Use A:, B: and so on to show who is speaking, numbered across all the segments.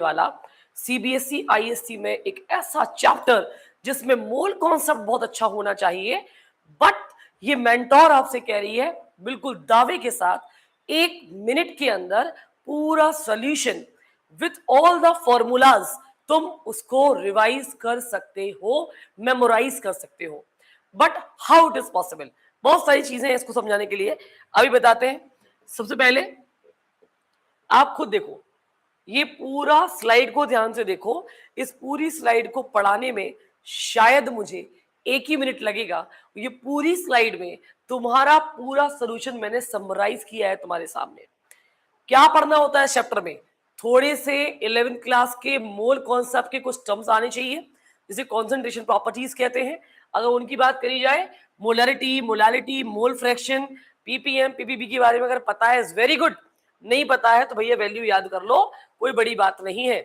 A: वाला CBSE ISC में एक ऐसा चैप्टर जिसमें मोल कॉन्सेप्ट बहुत अच्छा होना चाहिए, बट ये मेंटोर आपसे कह रही है बिल्कुल दावे के साथ 1 मिनट के अंदर पूरा solution with all the formulas तुम उसको रिवाइज कर सकते हो, मेमोराइज कर सकते हो। But how it is possible? बहुत सारी चीजें हैं इसको समझाने के लिए, अभी बताते हैं। सबसे पहले आप खुद देखो, ये पूरा स्लाइड को ध्यान से देखो। इस पूरी स्लाइड को पढ़ाने में शायद मुझे 1 ही मिनट लगेगा। ये पूरी स्लाइड में तुम्हारा पूरा सोल्यूशन मैंने समराइज किया है तुम्हारे सामने। क्या पढ़ना होता है चैप्टर में? थोड़े से 11th क्लास के मोल कॉन्सेप्ट के कुछ टर्म्स आने चाहिए, जिसे कॉन्सेंट्रेशन प्रॉपर्टीज कहते हैं। अगर उनकी बात करी जाए, molarity, molality, mole fraction, ppm, PPB के बारे में अगर पता है इज वेरी गुड, नहीं पता है तो भैया वैल्यू याद कर लो, कोई बड़ी बात नहीं है।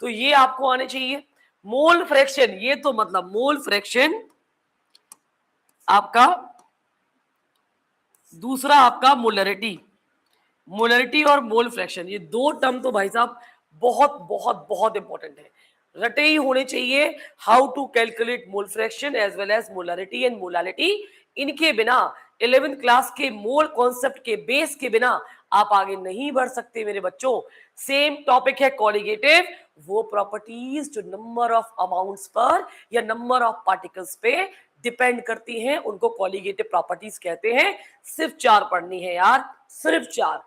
A: तो ये आपको आने चाहिए। मोल फ्रैक्शन, ये तो मतलब मोल फ्रैक्शन आपका, दूसरा आपका मोलरिटी। मोलरिटी और मोल फ्रैक्शन, ये दो टर्म तो भाई साहब बहुत बहुत बहुत इंपॉर्टेंट है, रटे ही होने चाहिए। How to calculate mole fraction as well as molarity and molality. इनके बिना 11th क्लास के मोल कॉन्सेप्ट के बेस के बिना आप आगे नहीं बढ़ सकते मेरे बच्चों। सेम टॉपिक है कॉलिगेटिव, वो प्रॉपर्टीज जो नंबर ऑफ अमाउंट्स पर या नंबर ऑफ पार्टिकल्स पे डिपेंड करती हैं, उनको कॉलिगेटिव प्रॉपर्टीज कहते हैं। सिर्फ 4 पढ़नी है यार, सिर्फ 4।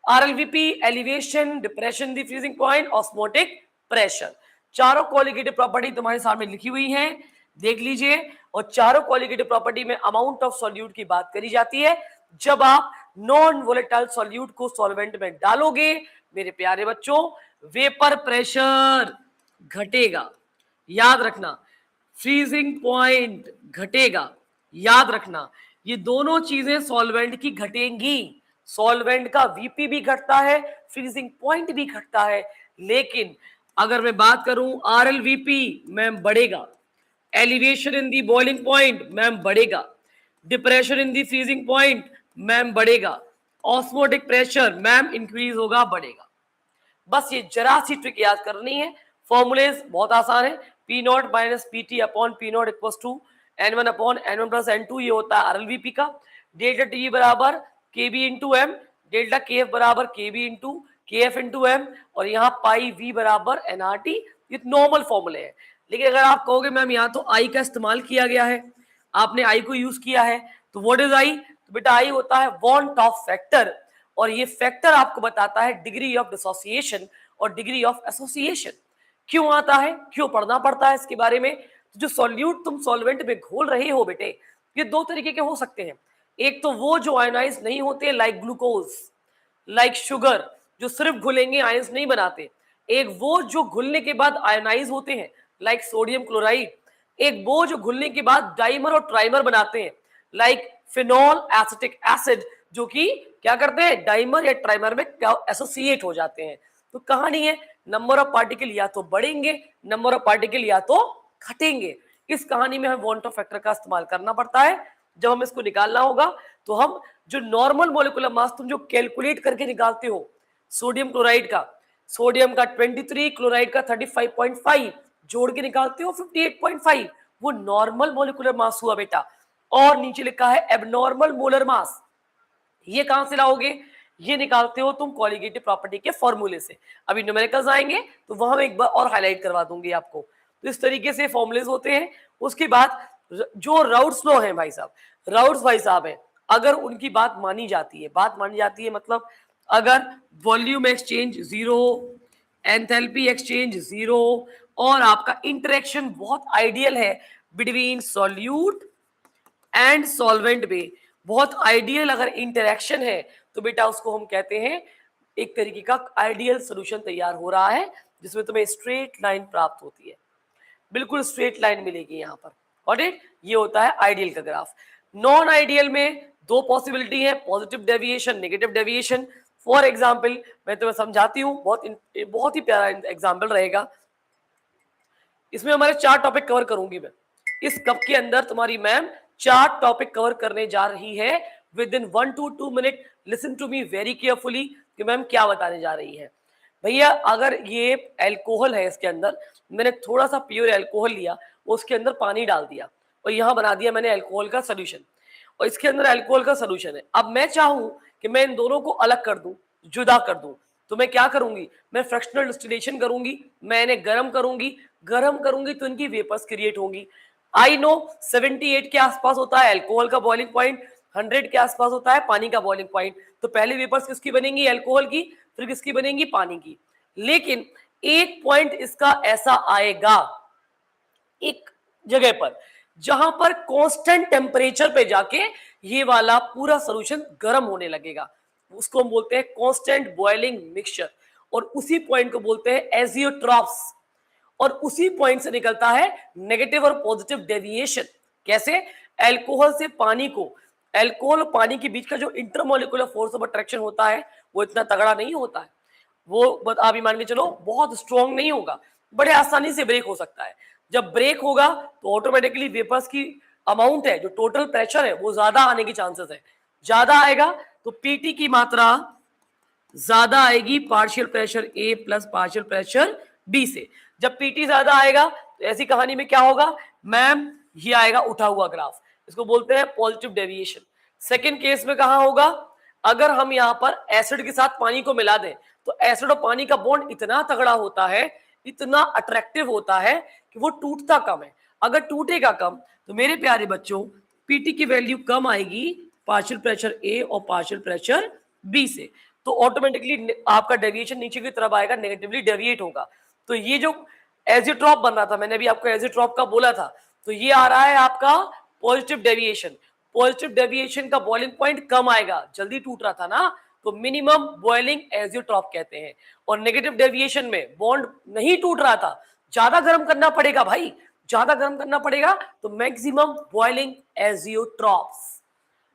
A: RLVP, elevation, depression, the freezing point, osmotic pressure, चारों कॉलिगेटिव प्रॉपर्टी तुम्हारे सामने लिखी हुई हैं, देख लीजिए। और चारों कॉलिगेटिव प्रॉपर्टी में अमाउंट ऑफ सॉल्यूट की बात करी जाती है। जब आप नॉन वोलेटाइल सॉल्यूट को सॉल्वेंट में डालोगे मेरे प्यारे बच्चों, वेपर प्रेशर घटेगा, याद रखना। फ्रीजिंग पॉइंट घटेगा, याद रखना। ये दोनों चीजें सॉल्वेंट की घटेंगी। सॉल्वेंट का वीपी भी घटता है, फ्रीजिंग पॉइंट भी घटता है। लेकिन अगर मैं बात करूं आरएलवीपी, मैम बढ़ेगा। Elevation in the boiling point, ma'am बढ़ेगा। Depression in the freezing point, ma'am बढ़ेगा। ऑस्मोटिक प्रेशर, मैम इंक्रीज होगा, बढ़ेगा। बस ये जरा सी ट्रिक याद करनी है। फॉर्मूलेज बहुत आसान है। P naught minus P T upon P naught equal to N1 upon N1 plus N2, ये होता है आरएलवीपी का। डेल्टा टी बराबर के बी इंटू एम, डेल्टा के एफ बराबर के बी इंटू के एफ इंटू एम, और यहाँ पाई वी बराबर एन आर टी। ये नॉर्मल फॉर्मूले है। लेकिन अगर आप कहोगे मैम यहाँ तो आई का इस्तेमाल किया गया है, आपने आई को यूज किया है, तो व्हाट इज आई? तो बेटा आई होता है वांट ऑफ फैक्टर, और ये फैक्टर आपको बताता है डिग्री ऑफ डिसोसिएशन और डिग्री ऑफ एसोसिएशन। क्यों आता है, क्यों पढ़ना पड़ता है इसके बारे में? तो जो सॉल्यूट तुम सॉल्वेंट में घोल रहे हो बेटे, ये दो तरीके के हो सकते हैं। एक तो वो जो आयोनाइज नहीं होते, लाइक ग्लूकोज, लाइक शुगर, जो सिर्फ घुलेंगे आयंस नहीं बनाते। एक वो जो घुलने के बाद आयोनाइज होते हैं, लाइक सोडियम क्लोराइड। एक वो जो घुलने के बाद डाइमर और ट्राइमर बनाते हैं, लाइक फिनॉल एसिटिक एसिड, जो कि क्या करते हैं, डाइमर या ट्राइमर में एसोसिएट हो जाते हैं। तो कहानी है, नंबर ऑफ पार्टिकल या तो बढ़ेंगे, नंबर ऑफ पार्टिकल या तो घटेंगे। इस कहानी में हमें वॉन्ट ऑफ फैक्टर का इस्तेमाल करना पड़ता है। जब हम इसको निकालना होगा तो हम जो नॉर्मल मोलिकुलर मास तुम जो कैलकुलेट करके निकालते हो, सोडियम क्लोराइड का, सोडियम का 23, क्लोराइड का 35.5 जोड़ के निकालते हो 58.5, वो नॉर्मल मोलिकुलर मास हुआ बेटा। और नीचे लिखा है एबनॉर्मल मोलर मास, ये कहां से लाओगे? ये निकालते हो तुम कॉलिगेटिव प्रॉपर्टी के फॉर्मूले से। अभी न्यूमेरिकल्स आएंगे तो वहां मैं एक बार और हाईलाइट करवा दूंगी आपको। तो इस तरीके से फॉर्मूलेज होते हैं। उसके बाद जो राउट्स लॉ है भाई साहब, राउट्स भाई साहब है, अगर उनकी बात मानी जाती है, बात मानी जाती है मतलब अगर volume exchange zero, enthalpy exchange zero, और आपका इंटरेक्शन बहुत आइडियल है बिटवीन सॉल्यूट एंड सॉल्वेंट में, बहुत आइडियल अगर इंटरेक्शन है, तो बेटा उसको हम कहते हैं एक तरीके का आइडियल सॉल्यूशन तैयार हो रहा है, जिसमें तुम्हें स्ट्रेट लाइन प्राप्त होती है, बिल्कुल स्ट्रेट लाइन मिलेगी यहाँ पर। और ये होता है आइडियल का ग्राफ। नॉन आइडियल में दो पॉसिबिलिटी है, positive deviation, negative deviation. For example मैं तुम्हें समझाती हूँ, बहुत ही प्यारा एग्जाम्पल रहेगा। इसमें हमारे 4 टॉपिक कवर करूंगी मैं। इस कप के अंदर तुम्हारी मैम 4 टॉपिक कवर करने जा रही है within 1 to 2 minute. Listen to me very carefully कि मैम क्या बताने जा रही है। भैया अगर ये एल्कोहल है, इसके अंदर मैंने थोड़ा सा प्योर एल्कोहल लिया, उसके अंदर पानी डाल दिया और यहाँ बना दिया मैंने एल्कोहल का सोल्यूशन, और इसके अंदर एल्कोहल का सोल्यूशन है। अब मैं चाहूं कि मैं इन दोनों को अलग कर दूं, जुदा कर दूं, तो मैं क्या करूंगी, मैं फ्रैक्शनल डिस्टिलेशन करूंगी, मैं इन्हें गर्म करूंगी तो इनकी वेपर्स क्रिएट होंगी। आई नो 78 के आसपास होता है एल्कोहल का बॉइलिंग पॉइंट, 100 के आसपास होता है पानी का बॉइलिंग पॉइंट। तो पहले वेपर्स किसकी बनेंगी, एल्कोहल की, फिर किसकी बनेंगी, पानी की। लेकिन एक पॉइंट इसका ऐसा आएगा एक जगह पर जहां पर कांस्टेंट टेम्परेचर पे जाके ये वाला पूरा सॉल्यूशन गर्म होने लगेगा, उसको हम बोलते हैं कांस्टेंट बॉइलिंग मिक्सचर, और उसी पॉइंट को बोलते हैं एजियोट्रॉप्स। और उसी पॉइंट से निकलता है नेगेटिव और पॉजिटिव डेविएशन। कैसे, एल्कोहल से पानी को, एल्कोहल और पानी के बीच का जो इंटरमोलिकुलर फोर्स ऑफ अट्रैक्शन होता है वो इतना तगड़ा नहीं होता है, वो आप ही मान के चलो बहुत स्ट्रॉन्ग नहीं होगा, बड़े आसानी से ब्रेक हो सकता है। जब ब्रेक होगा तो ऑटोमेटिकली वेपर्स की अमाउंट है, जो टोटल प्रेशर है वो ज्यादा आने की चांसेस है, ज्यादा आएगा तो पीटी की मात्रा ज्यादा आएगी पार्शियल प्रेशर ए प्लस पार्शियल प्रेशर बी से। जब पीटी ज्यादा आएगा तो ऐसी कहानी में क्या होगा मैम, ये आएगा उठा हुआ ग्राफ, इसको बोलते हैं पॉजिटिव डेविएशन। सेकेंड केस में कहां होगा, अगर हम यहां पर एसिड के साथ पानी को मिला दें तो एसिड और पानी का बॉन्ड इतना तगड़ा होता है, इतना अट्रैक्टिव होता है कि वो टूटता कम है। अगर टूटेगा कम तो मेरे प्यारे बच्चों पीटी की वैल्यू कम आएगी पार्शियल प्रेशर ए और पार्शियल प्रेशर बी से, तो ऑटोमेटिकली आपका डेविएशन नीचे की तरफ आएगा, नेगेटिवली डेविएट होगा। तो ये जो एजियोट्रॉप बन रहा था, मैंने अभी आपको एजियोट्रॉप का बोला था, तो ये आ रहा है आपका पॉजिटिव डेविएशन। पॉजिटिव डेविएशन का बॉइलिंग पॉइंट कम आएगा, जल्दी टूट रहा था ना, तो मिनिमम बॉइलिंग एजियोट्रॉप कहते हैं। और नेगेटिव डेविएशन में बॉन्ड नहीं टूट रहा था, ज्यादा गर्म करना पड़ेगा भाई, ज्यादा गर्म करना पड़ेगा, तो मैक्सिमम बॉइलिंग एजियोट्रॉप्स।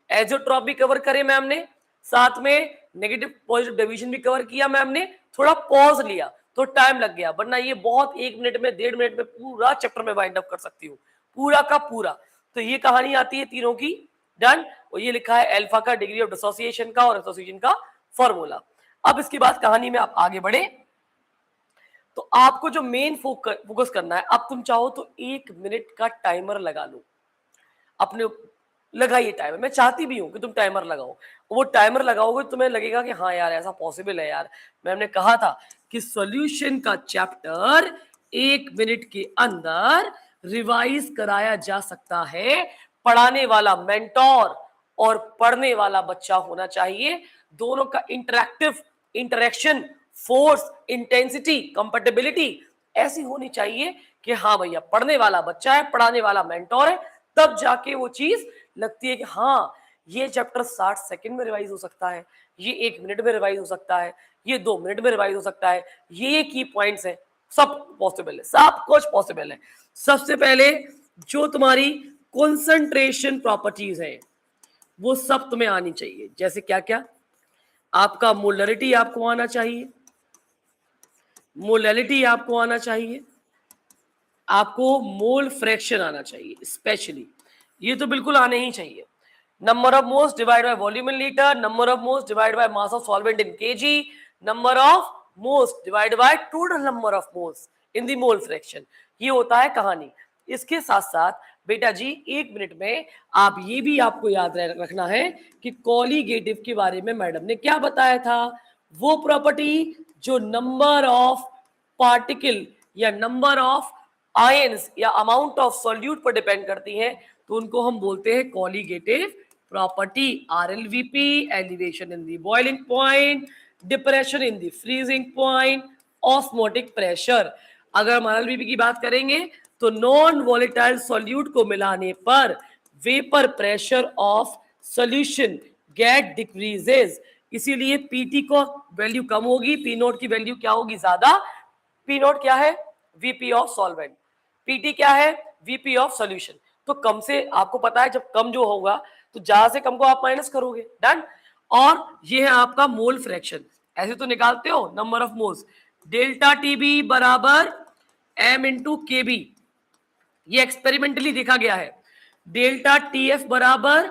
A: एजियोट्रॉप भी कवर करे मैम ने, साथ में नेगेटिव पॉजिटिव डेविएशन भी कवर किया मैम ने, थोड़ा पॉज लिया तो टाइम लग गया, वरना ये बहुत 1 मिनट में 1.5 मिनट में पूरा चैप्टर में वाइंड अप कर सकती हूँ, पूरा का पूरा। तो ये कहानी आती है तीनों की, डन। और ये लिखा है अल्फा का डिग्री ऑफ डिसोसिएशन का और एसोसिएशन का फॉर्मूला। अब इसके बाद कहानी में आप आगे बढ़े तो आपको जो मेन फोकस करना है, अब तुम चाहो तो 1 मिनट का टाइमर लगा लो अपने, लगाइए टाइमर, मैं चाहती भी हूं कि तुम टाइमर लगाओ, वो टाइमर लगाओगे तुम्हें लगेगा कि हाँ यार ऐसा पॉसिबल है यार। मैंने कहा था कि सॉल्यूशन का चैप्टर 1 मिनट के अंदर रिवाइज कराया जा सकता है, पढ़ाने वाला मेंटोर और पढ़ने वाला बच्चा होना चाहिए, दोनों का इंटरेक्शन, फोर्स, इंटेंसिटी, कंपेटेबिलिटी ऐसी होनी चाहिए कि हाँ भैया पढ़ने वाला बच्चा है, पढ़ाने वाला मेंटोर है, तब जाके वो चीज लगती है कि हाँ ये चैप्टर 60 सेकंड में रिवाइज हो सकता है, ये 1 मिनट में रिवाइज हो सकता है, ये 2 मिनट में रिवाइज हो सकता है, ये की पॉइंट्स है, सब पॉसिबल है, सब कुछ पॉसिबल है। सबसे पहले जो तुम्हारी कंसंट्रेशन प्रॉपर्टीज है वो सब तुम्हें आनी चाहिए, जैसे क्या क्या, आपका मोलरिटी आपको आना चाहिए, मोलैलिटी आपको आना चाहिए, आपको मोल फ्रैक्शन आना चाहिए स्पेशली, ये तो बिल्कुल आने ही चाहिए। Number of moles divide by volume in litre, number of moles divide by mass of solvent in KG, number of moles divide by total number of moles in the mole fraction, ये होता है कहानी। इसके साथ साथ बेटा जी 1 minute में आप ये भी आपको याद रखना है कि कॉलीगेटिव के बारे में मैडम ने क्या बताया था, वो प्रॉपर्टी जो नंबर ऑफ पार्टिकल या नंबर ऑफ आयंस या अमाउंट ऑफ सॉल्यूट पर डिपेंड करती हैं, तो उनको हम बोलते हैं colligative property. RLVP, elevation in the boiling point, depression in the freezing point, osmotic pressure. अगर हम आरएलवीपी की बात करेंगे तो नॉन वॉलेटाइल सॉल्यूट को मिलाने पर vapour pressure of solution gets decreases, इसीलिए पीटी को वैल्यू कम होगी, पी नोट की वैल्यू क्या होगी ज्यादा। पी नोट क्या है, वीपी ऑफ सॉल्वेंट, पीटी क्या है, वीपी ऑफ सॉल्यूशन। तो कम से आपको पता है जब कम जो होगा तो ज्यादा से कम को आप माइनस करोगे, डन। और ये है आपका मोल फ्रैक्शन, ऐसे तो निकालते हो number of moles, delta TB बराबर एम इंटू के बी, ये एक्सपेरिमेंटली देखा गया है। डेल्टा टीएफ बराबर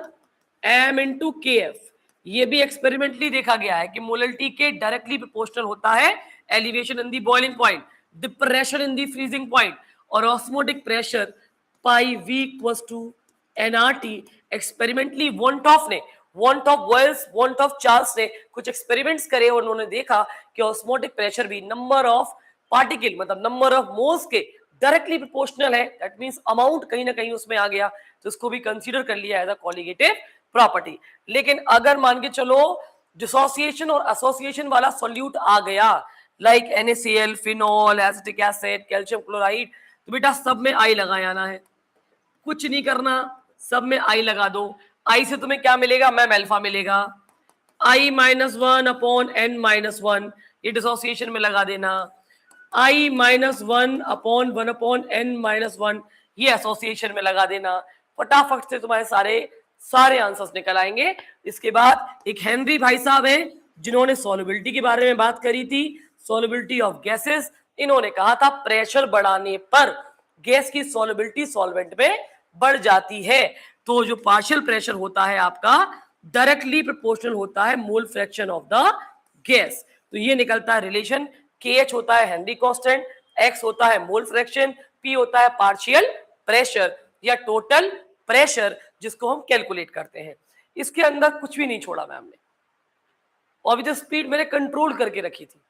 A: एम इंटू के एफ, ये भी एक्सपेरिमेंटली देखा गया है कि मोलरिटी के डायरेक्टली प्रोपोर्शनल होता है elevation in the boiling point, depression in the freezing point, और osmotic pressure pi v equals to nRT। Experimentally want of Charles ने कुछ एक्सपेरिमेंट्स करे और उन्होंने देखा कि ऑस्मोटिक प्रेशर भी नंबर ऑफ पार्टिकल मतलब नंबर ऑफ मोल्स के डायरेक्टली प्रोपोर्शनल है। दैट मींस अमाउंट कहीं ना कहीं उसमें आ गया, तो इसको भी कंसीडर कर लिया एज अ कॉलिगेटिव प्रॉपर्टी। लेकिन अगर मान के चलो डिसोसिएशन और एसोसिएशन वाला सॉल्यूट आ गया like NaCl, phenol, acetic acid, calcium chloride, तो बेटा सब में आई लगा आना है, कुछ नहीं करना, सब में आई लगा दो। आई से तुम्हें क्या मिलेगा? मैम अल्फा मिलेगा। I minus one upon N minus one, ये डिसोसिएशन में लगा देना। I minus one upon N minus one, ये एसोसिएशन में लगा देना। फटाफट से तुम्हारे सारे आंसर्स निकल आएंगे। इसके बाद एक हेनरी भाई साहब हैं जिन्होंने सॉल्युबिलिटी के बारे में बात करी थी, सॉल्युबिलिटी ऑफ गैसेस। इन्होंने कहा था प्रेशर बढ़ाने पर गैस की सॉल्युबिलिटी सॉल्वेंट में बढ़ जाती है। तो जो पार्शियल प्रेशर होता है आपका डायरेक्टली प्रोपोर्शनल होता है mole fraction of the gas. तो ये निकलता है रिलेशन। KH होता है हेनरी कांस्टेंट, X होता है मोल फ्रैक्शन, P होता है पार्शियल प्रेशर या टोटल प्रेशर जिसको हम कैलकुलेट करते हैं। इसके अंदर कुछ भी नहीं छोड़ा मैम ने, और विद स्पीड मैंने कंट्रोल करके रखी थी,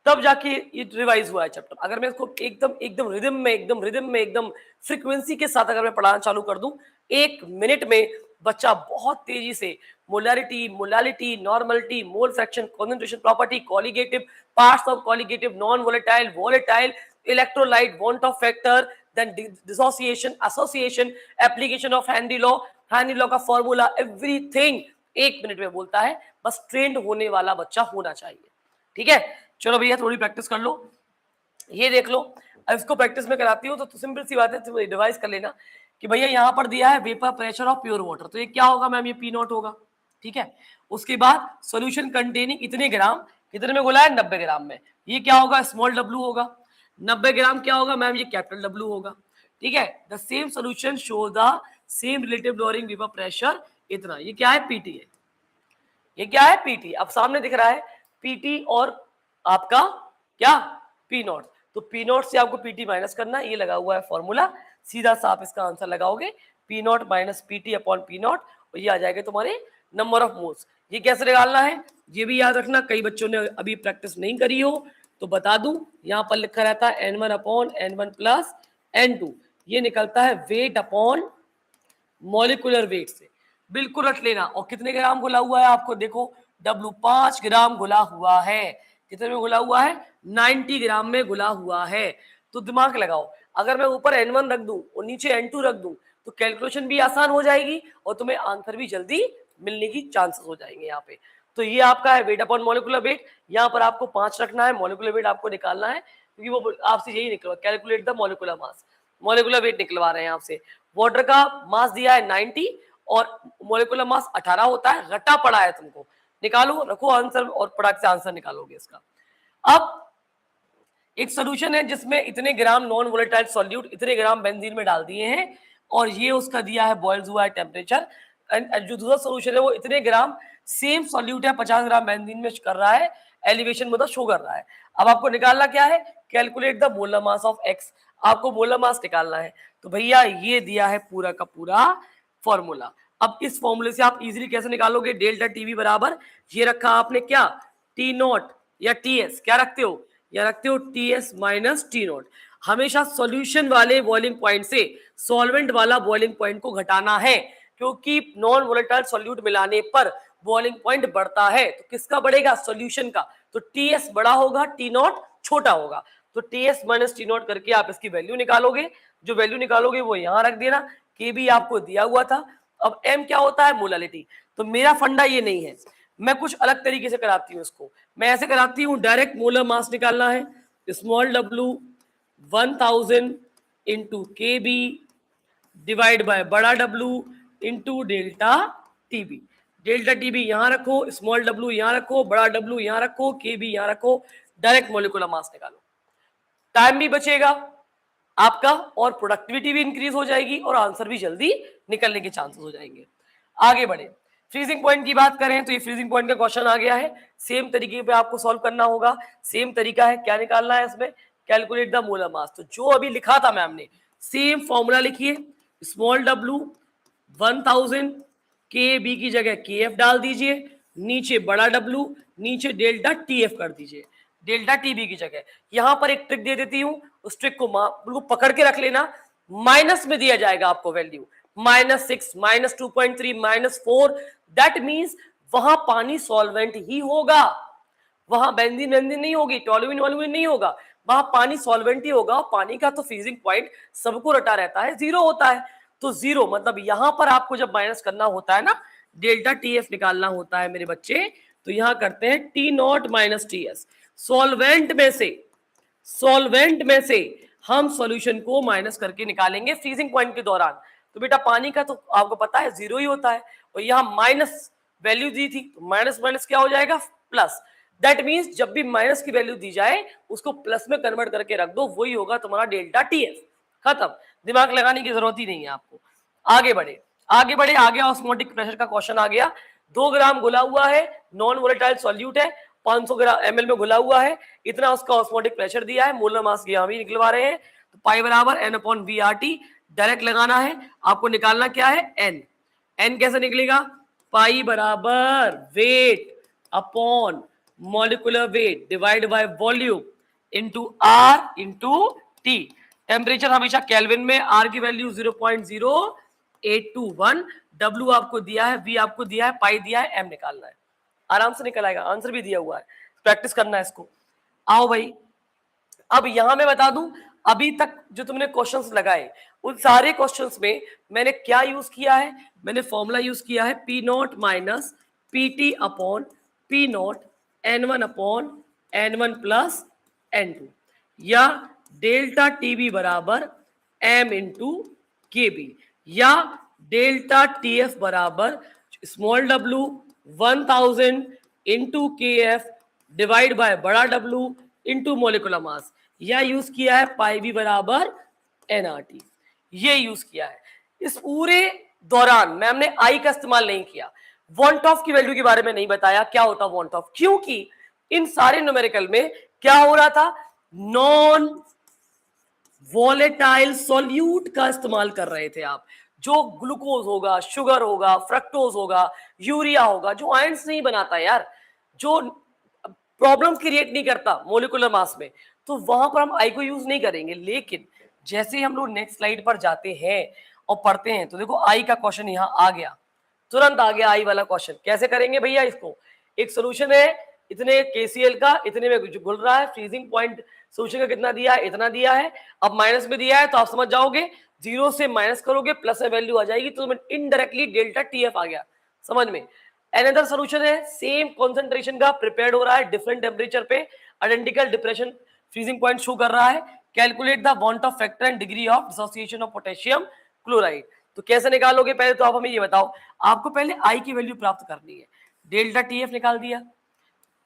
A: तब जाके ये रिवाइज हुआ है चैप्टर। अगर मैं इसको एकदम रिदम में एकदम फ्रीक्वेंसी के साथ अगर मैं पढ़ाना चालू कर दूं, 1 मिनट में बच्चा बहुत तेजी से molarity, molality, normality, mole fraction, concentration property, colligative, parts of colligative, non volatile, volatile, electrolyte, van't Hoff factor, then dissociation, association, application of Henry law का फॉर्मूला, एवरीथिंग 1 मिनट में बोलता है। बस ट्रेंड होने वाला बच्चा होना चाहिए, ठीक है। चलो भैया थोड़ी प्रैक्टिस कर लो, ये देख लो। अब इसको प्रैक्टिस में कराती हूँ तो सिंपल सी बात है, तो डिवाइस कर लेना कि भैया यहाँ पर दिया है vapour pressure of pure water, तो ये क्या होगा मैम? ये P0 होगा, ठीक है। उसके बाद सॉल्यूशन कंटेनिंग इतने ग्राम, कितने में घुला है? 90 ग्राम में, ये क्या होगा? स्मॉल W होगा। 90 ग्राम क्या होगा मैम? ये कैपिटल W होगा, ठीक है। The same solution show the same relative lowering vapour pressure इतना, ये क्या है? PT है, ये क्या है? PT। अब सामने दिख रहा है PT और आपका क्या? P0। तो P0 से आपको PT माइनस करना है, ये लगा हुआ है फॉर्मूला, सीधा सा आप इसका आंसर लगाओगे P0 minus PT upon P0, और ये आ जाएगा तुम्हारे नंबर ऑफ मोल्स। ये कैसे निकालना है ये भी याद रखना, कई बच्चों ने अभी प्रैक्टिस नहीं करी हो तो बता दूं, यहाँ पर लिखा रहता है N1 upon N1 plus N2, ये निकलता है वेट अपॉन मॉलिकुलर वेट से, बिल्कुल रट लेना। और कितने ग्राम घुला हुआ है आपको देखो, W 5 ग्राम घुला हुआ है। कितने में घुला हुआ है? 90 ग्राम में घुला हुआ है। तो दिमाग लगाओ, अगर मैं ऊपर N1 रख दूं और नीचे N2 रख दूं तो कैलकुलेशन भी आसान हो जाएगी और तुम्हें आंसर भी जल्दी मिलने की चांसेस हो जाएंगे यहाँ पे। तो ये आपका है वेट अपॉन मॉलिकुलर वेट, यहाँ पर आपको 5 रखना है, मॉलिकुलर वेट आपको निकालना है क्योंकि वो आपसे यही निकलवा, calculate the molecular mass, molecular weight निकलवा रहे हैं आपसे। वाटर का मास दिया है 90 और मॉलिकुलर मास 18 होता है, रटा पड़ा है तुमको, निकालो, रखो आंसर और प्रोडक्ट से आंसर निकालोगे इसका। अब एक सोल्यूशन है जिसमें इतने ग्राम नॉन वोलेटाइल सॉल्यूट इतने ग्राम बेंजीन में डाल दिए हैं और ये उसका दिया है बॉइल्स हुआ है टेम्परेचर, एंड जो दूसरा सोल्यूशन है वो इतने ग्राम सेम सॉल्यूट है 50 ग्राम बेंजीन में कर रहा है, एलिवेशन मतलब शो कर रहा है। अब आपको निकालना क्या है? Calculate the molar mass of x, आपको मोलर मास निकालना है। तो भैया ये दिया है पूरा का पूरा फॉर्मूला। अब इस फॉर्मूले से आप इजीली कैसे निकालोगे? डेल्टा टीवी बराबर ये रखा आपने क्या? T0 या TS, क्या रखते हो? या रखते हो TS माइनस T0। हमेशा सॉल्यूशन वाले बॉइलिंग पॉइंट से सॉल्वेंट वाला बॉइलिंग पॉइंट को घटाना है, क्योंकि नॉन वोलेटाइल सॉल्यूट मिलाने पर बॉइलिंग पॉइंट बढ़ता है। तो किसका बढ़ेगा? सॉल्यूशन का। तो TS बड़ा होगा, T0 छोटा होगा। तो TS माइनस T0 करके आप इसकी वैल्यू निकालोगे, जो वैल्यू निकालोगे वो यहाँ रख देना, के भी आपको दिया हुआ था। अब M क्या होता है? मोलालिटी। तो मेरा फंडा ये नहीं है, मैं कुछ अलग तरीके से कराती हूँ इसको। मैं ऐसे कराती हूँ, डायरेक्ट मोलर मास निकालना है, स्मॉल w 1000 इंटू के बी डिवाइड बाय बड़ा W into delta TB. Delta TB यहाँ रखो, स्मॉल w यहाँ रखो, बड़ा W यहाँ रखो, के बी यहाँ रखो, डायरेक्ट मोलिकुलर मास निकालो। टाइम भी बचेगा आपका और प्रोडक्टिविटी भी इंक्रीज हो जाएगी और आंसर भी जल्दी निकलने के चांसेस हो जाएंगे। आगे बढ़े, फ्रीजिंग पॉइंट की बात करें तो ये फ्रीजिंग पॉइंट का क्वेश्चन आ गया है, सेम तरीके पे आपको सॉल्व करना होगा। सेम तरीका है, क्या निकालना है इसमें, कैलकुलेट द मोलर मास। तो जो अभी लिखा था मैम ने, सेम फॉर्मूला लिखिए, स्मॉल w 1000 के बी की जगह के एफ डाल दीजिए, नीचे बड़ा W, नीचे डेल्टा टी एफ कर दीजिए, डेल्टा टी बी की जगह। यहां पर एक ट्रिक दे देती हूं, उस ट्रिक को बिल्कुल पकड़ के रख लेना। माइनस में दिया जाएगा आपको वैल्यू, -6, -2.3, -4, दैट मीन्स वहां पानी सॉल्वेंट ही होगा, वहां बेंजीन बेंजीन नहीं होगी, टोल्यूइन वोल्यूइन नहीं होगा, वहां पानी सॉल्वेंट ही होगा। पानी का तो फ्रीजिंग पॉइंट सबको रटा रहता है, 0 होता है। तो 0 मतलब यहां पर आपको जब माइनस करना होता है ना, डेल्टा टी एफ निकालना होता है मेरे बच्चे, तो यहां करते हैं T not minus T S. Solvent में से हम सॉल्यूशन को माइनस करके निकालेंगे फ्रीजिंग पॉइंट के दौरान। तो बेटा पानी का तो आपको पता है 0 ही होता है, और यहां माइनस वैल्यू दी थी, तो माइनस माइनस क्या हो जाएगा, प्लस। दैट मीन्स जब भी माइनस की वैल्यू दी जाए उसको प्लस में कन्वर्ट करके रख दो, वही होगा तुम्हारा डेल्टा टी एफ। खत्म, दिमाग लगाने की जरूरत ही नहीं है आपको। आगे बढ़े, आगे ऑस्मोटिक प्रेशर का क्वेश्चन आ गया। 2 ग्राम घुला हुआ है, नॉन वोलेटाइल सॉल्यूट है, 500 ग्राम एमएल में घुला हुआ है, इतना उसका ऑस्मोटिक प्रेशर दिया है, मोलर मास यहां भी निकलवा रहे हैं। तो पाई बराबर N upon V R T direct लगाना है। आपको निकालना क्या है, एन। एन कैसे निकलेगा, पाई बराबर weight upon molecular weight divide by volume into R into T. Temperature हमेशा केल्विन में, आर की वैल्यू 0.0821, डब्ल्यू आपको दिया है, वी आपको दिया है, पाई दिया है, एम निकालना है, आराम से निकल आएगा, आंसर भी दिया हुआ है, प्रैक्टिस करना है इसको। आओ भाई, अब यहां मैं बता दूं, अभी तक जो तुमने क्वेश्चंस लगाए उन सारे क्वेश्चंस में मैंने क्या यूज किया है, मैंने फॉर्मूला यूज किया है P naught minus P T upon P not N1 upon N1 plus N2, या डेल्टा टीबी बराबर m इंटू के बी, या डेल्टा टी एफ बराबर स्मॉल w 1000 इंटू के एफ डिवाइड बाय बड़ा W इंटू मोलिकुलर मास, या use किया है पाई बी बराबर एनआरटी, ये यूज किया है। इस पूरे दौरान मैम ने आई का इस्तेमाल नहीं किया, वॉन्ट ऑफ की वैल्यू के बारे में नहीं बताया क्या होता वॉन्ट ऑफ, क्योंकि इन सारे न्यूमेरिकल में क्या हो रहा था, नॉन वॉलेटाइल सॉल्यूट का इस्तेमाल कर रहे थे आप। जो ग्लूकोज होगा, शुगर होगा, फ्रक्टोज होगा, यूरिया होगा, जो आयंस नहीं बनाता यार, जो प्रॉब्लम क्रिएट नहीं करता मोलिकुलर मास में, तो वहां पर हम आई को यूज नहीं करेंगे। लेकिन जैसे ही हम लोग नेक्स्ट स्लाइड पर जाते हैं और पढ़ते हैं, तो देखो आई का क्वेश्चन यहां आ गया, तुरंत आ गया आई वाला क्वेश्चन। कैसे करेंगे भैया इसको, एक सोल्यूशन है इतने केसीएल का, इतने में घुल रहा है, फ्रीजिंग पॉइंट सोल्यूशन का कितना दिया है, इतना दिया है, अब माइनस में दिया है, तो आप समझ जाओगे, 0 से माइनस करोगे प्लस में वैल्यू आ जाएगी, तो इनडायरेक्टली डेल्टा टीएफ आ गया समझ में। अनदर सोल्यूशन है सेम कॉन्सेंट्रेशन का, प्रिपेयर्ड हो रहा है डिफरेंट टेम्परेचर पे, identical depression freezing point show कर रहा है। Calculate the want Hoff factor and degree of dissociation of potassium chloride. तो कैसे निकालोगे, पहले तो आप हमें ये बताओ, आपको पहले आई की वैल्यू प्राप्त करनी है। डेल्टा टीएफ निकाल दिया,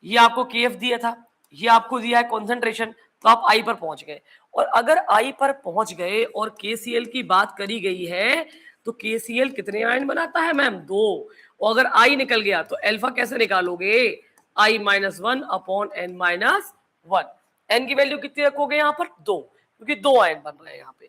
A: ये आपको केएफ दिया था, ये आपको दिया है कॉन्सेंट्रेशन, तो आप आई पर पहुंच गए। और अगर आई पर पहुंच गए और केसीएल की बात करी गई है, तो केसीएल कितने आयन बनाता है मैम, 2। और अगर आई निकल गया तो अल्फा कैसे निकालोगे, आई -1 अपॉन n -1। n की वैल्यू कितनी रखोगे यहाँ पर, 2, क्योंकि 2 आयन बन रहे हैं यहाँ पे।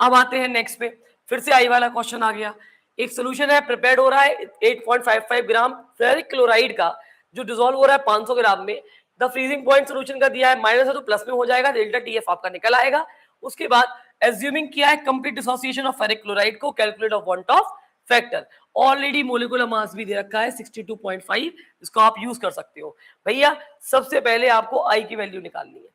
A: अब आते हैं नेक्स्ट पे, फिर से आई वाला क्वेश्चन आ गया। एक सोल्यूशन है प्रिपेयर्ड हो रहा है 8.55 ग्राम फेरिक क्लोराइड का, जो डिसॉल्व हो रहा है 500 ग्राम में। द फ्रीजिंग पॉइंट सोल्यूशन का दिया है माइनस है तो प्लस में हो जाएगा, डेल्टा टीएफ आपका निकल आएगा। उसके बाद एज्यूमिंग किया है complete dissociation of ferric chloride को, calculate of van't Hoff factor. Already molecular mass भी दे रखा है 62.5, इसको आप यूज कर सकते हो। भैया सबसे पहले आपको आई की वैल्यू निकालनी है,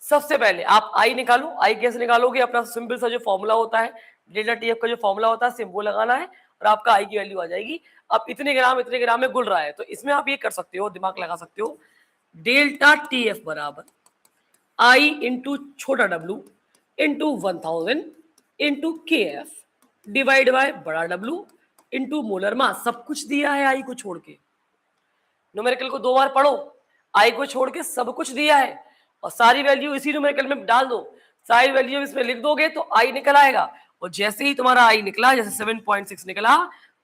A: सबसे पहले आप आई निकालो। आई कैसे निकालोगे, अपना सिंपल सा जो फॉर्मूला होता है, डेल्टा टीएफ का जो फॉर्मूला होता है, सिंबल लगाना है और आपका आई की वैल्यू आ जाएगी। अब इतने ग्राम में गुल रहा है, तो इसमें आप ये कर सकते हो, दिमाग लगा सकते हो, डेल्टा टीएफ बराबर आई इंटू छोटा डब्ल्यू इंटू 1000 इंटू के एफ डिवाइड बाय बड़ा डब्ल्यू इंटू मोलर मास। सब कुछ दिया है आई को छोड़ के, न्यूमेरिकल को 2 बार पढ़ो, आई को छोड़ के सब कुछ दिया है, और सारी वैल्यू इसी न्यूमेरिकल में डाल दो, सारी वैल्यू इसमें लिख दोगे तो आई निकल आएगा। और जैसे ही तुम्हारा आई निकला, जैसे 7.6 निकला,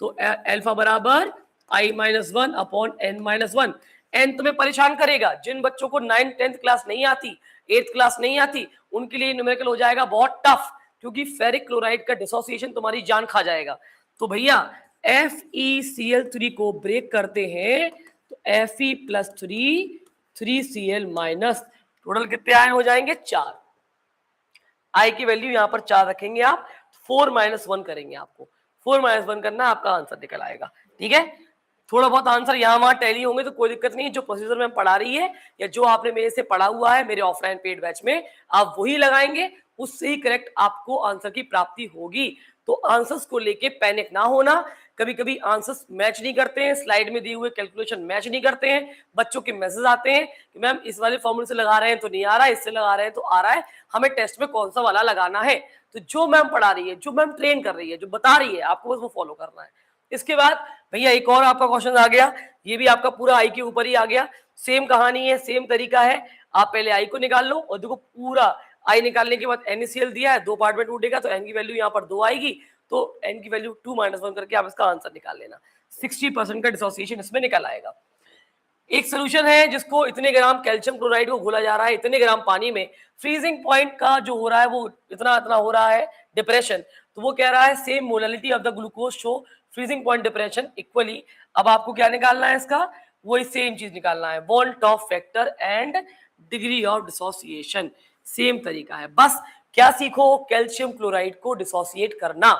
A: तो अल्फा बराबर i-1 अपॉन n-1। n तुम्हें परेशान करेगा, जिन बच्चों को 9th 10th क्लास नहीं आती, 8th क्लास नहीं आती, उनके लिए न्यूमेरिकल हो जाएगा बहुत टफ, क्योंकि फेरिक क्लोराइड का डिसोसिएशन तुम्हारी जान खा जाएगा। तो भैया FeCl3 को ब्रेक करते हैं तो Fe+3 3Cl माइनस, टोटल कितने आयन हो जाएंगे? 4। आई की वैल्यू यहां पर 4 रखेंगे आप, 4 - 1 करेंगे, आपको 4 - 1 करना, आपका आंसर निकल आएगा। ठीक है, थोड़ा बहुत आंसर यहाँ वहां टैली होंगे तो कोई दिक्कत नहीं, जो प्रोसीजर में पढ़ा रही है या जो आपने मेरे से पढ़ा हुआ है मेरे ऑफलाइन पेड बैच में, आप वही लगाएंगे, उससे ही करेक्ट आपको आंसर की प्राप्ति होगी। तो आंसर्स को लेके पैनिक ना होना, कभी कभी आंसर्स मैच नहीं करते हैं, स्लाइड में दिए हुए कैलकुलेशन मैच नहीं करते हैं, बच्चों के मैसेज आते हैं कि मैम इस वाले फॉर्मूले से लगा रहे हैं तो नहीं आ रहा है, इससे लगा रहे हैं तो आ रहा है, हमें टेस्ट में कौन सा वाला लगाना है। तो जो मैम पढ़ा रही है, जो मैम ट्रेन कर रही है, जो बता रही है, आपको बस वो फॉलो करना है। इसके बाद भैया एक और आपका क्वेश्चन आ गया, ये भी आपका पूरा आई के ऊपर ही आ गया, सेम कहानी है, सेम तरीका है। आप पहले आई को निकाल लो और देखो पूरा आई निकालने के बाद NaCl दिया है, 2 पार्ट में टूटेगा तो n की वैल्यू यहाँ पर 2 आएगी, तो n की वैल्यू 2 - 1 करके आप इसका आंसर निकाल लेना। 60% का डिसोसिएशन इसमें निकल आएगा। एक सोल्यूशन है जिसको इतने ग्राम कैल्शियम क्लोराइड को घोला जा रहा है इतने ग्राम पानी में, फ्रीजिंग पॉइंट का जो हो रहा है वो इतना इतना हो रहा है डिप्रेशन, तो वो कह रहा है same molality of the glucose show freezing point depression equally. अब आपको क्या निकालना है इसका? वही सेम चीज निकालना है, van't Hoff factor and degree of dissociation, same तरीका है। बस क्या सीखो? कैल्शियम क्लोराइड को डिसोसिएट करना,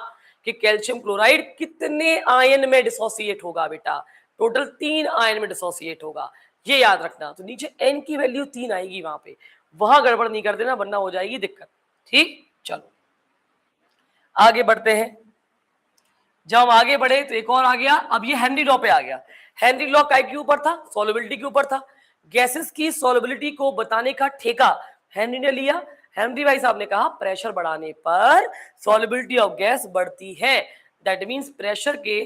A: कि कैल्शियम क्लोराइड कितने आयन में डिसोसिएट होगा बेटा, टोटल 3 आयन में डिसोसिएट होगा, ये याद रखना। तो नीचे n की वैल्यू 3 आएगी, वहां पे वहां गड़बड़ नहीं कर देना वरना हो जाएगी दिक्कत। ठीक, चलो आगे बढ़ते हैं। जब हम आगे बढ़े तो एक और आ गया, अब ये हेनरी लॉ पे आ गया। हेनरी लॉ काय के ऊपर था? सॉल्युबिलिटी के ऊपर था। गैसेस की सॉल्युबिलिटी को बताने का ठेका हेनरी ने लिया। हेनरी भाई साहब ने कहा प्रेशर बढ़ाने पर सॉल्युबिलिटी ऑफ गैस बढ़ती है, दैट मींस प्रेशर के